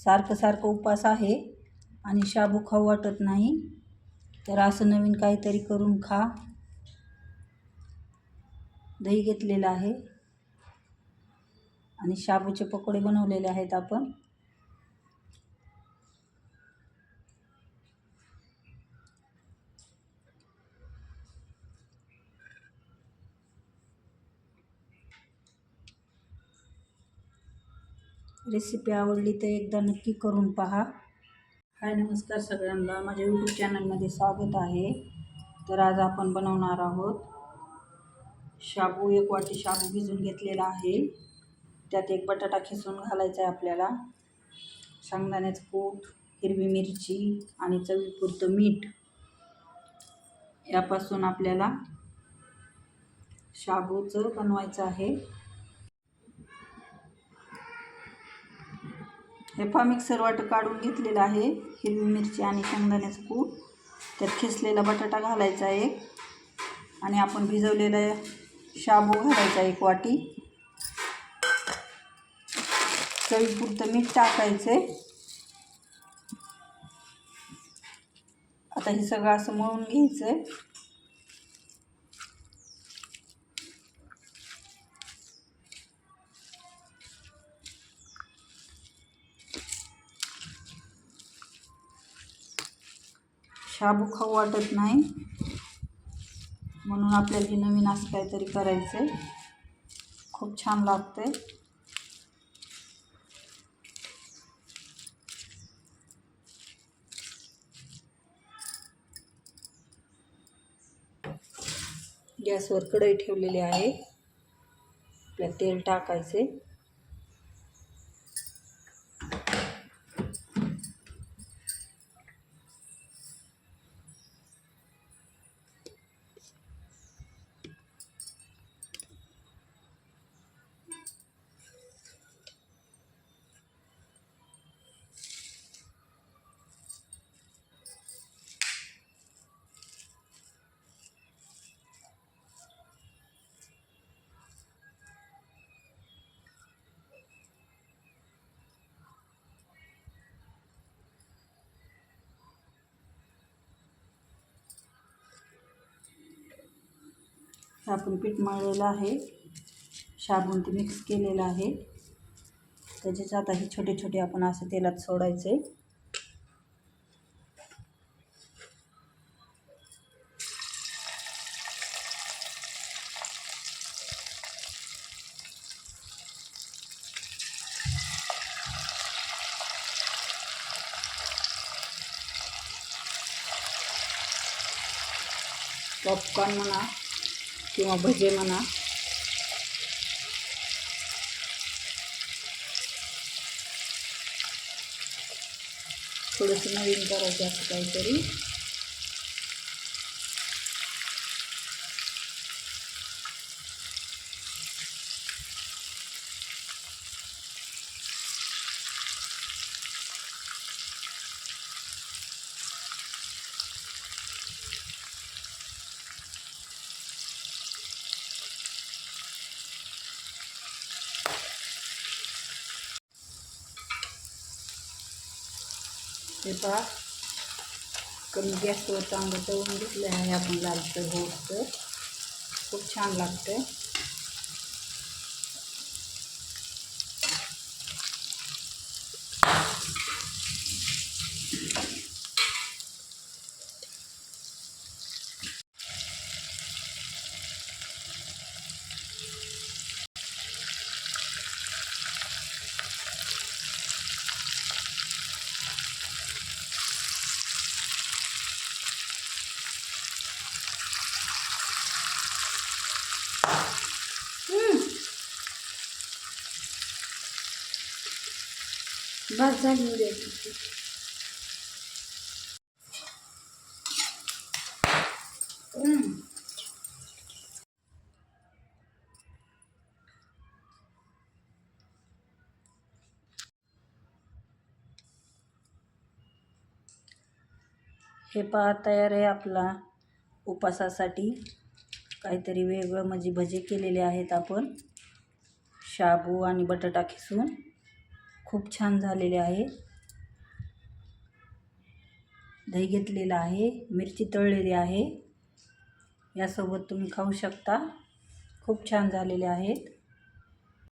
सारखं सारखं उपवास आहे आणि शाबू खाऊ वाटत नाही, तर असं नवीन काहीतरी करून खा. दही घेतलेलं आहे आणि शाबूचे पकोडे बनवलेले आहेत आपण. रेसिपी आवडली तर एकदा नक्की करून पहा. हाय, नमस्कार सगळ्यांना, माझ्या यूट्यूब चॅनलमध्ये स्वागत आहे. तर आज आपण बनवणार आहोत शाबू. 1 वाटी शाबू भिजून घेतलेला आहे. त्यात 1 बटाटा खिसून घालायचा आहे आपल्याला, शेंगदाण्याचं कूट, हिरवी मिरची आणि चवीपुरतं मीठ यापासून आपल्याला शाबूचं बनवायचं आहे. हे मिक्सर वाट काढून घेतलेलं आहे. हिरवी मिरची आणि शेंगदाण्याचं कूट, त्यात खिसलेला बटाटा घालायचा आहे आणि आपण भिजवलेला शाबू घालायचा 1 वाटी. चवीपुरतं मीठ टाकायचे. आता हे सगळं असं मळून घ्यायचं. शाबू खाऊ वाटत नाही म्हणून आपल्याला हे नवीन असं काहीतरी करायचं आहे. खूप छान लागतंय. गॅसवर कढई ठेवलेली आहे. आपल्याला तेल टाकायचे. आपण पीठ मळलेलं आहे, शाबून ते मिक्स केलेलं आहे. त्याच्याच आता हे छोटे छोटे आपण असं तेलात सोडायचे. पॉपकॉर्न म्हणा किंवा भजे म्हणा. थोडंसं नवीन करायचं असं काहीतरी. हे पहा, कमी गॅसवर चांगलं तळून घेतलं आहे आपण लालसर होतं. खूप छान लागतं. बस झाली द्यायची. हे पहा, तयार आहे आपला उपासासाठी काहीतरी वेगळं. म्हणजे भजे केलेले आहेत आपण शाबू आणि बटाटा खिसून. खूप छान झालेले आहे. दही घेतलेलं आहे, मिरची तळलेली आहे, यासोबत तुम्ही खाऊ शकता. खूप छान झालेले आहेत.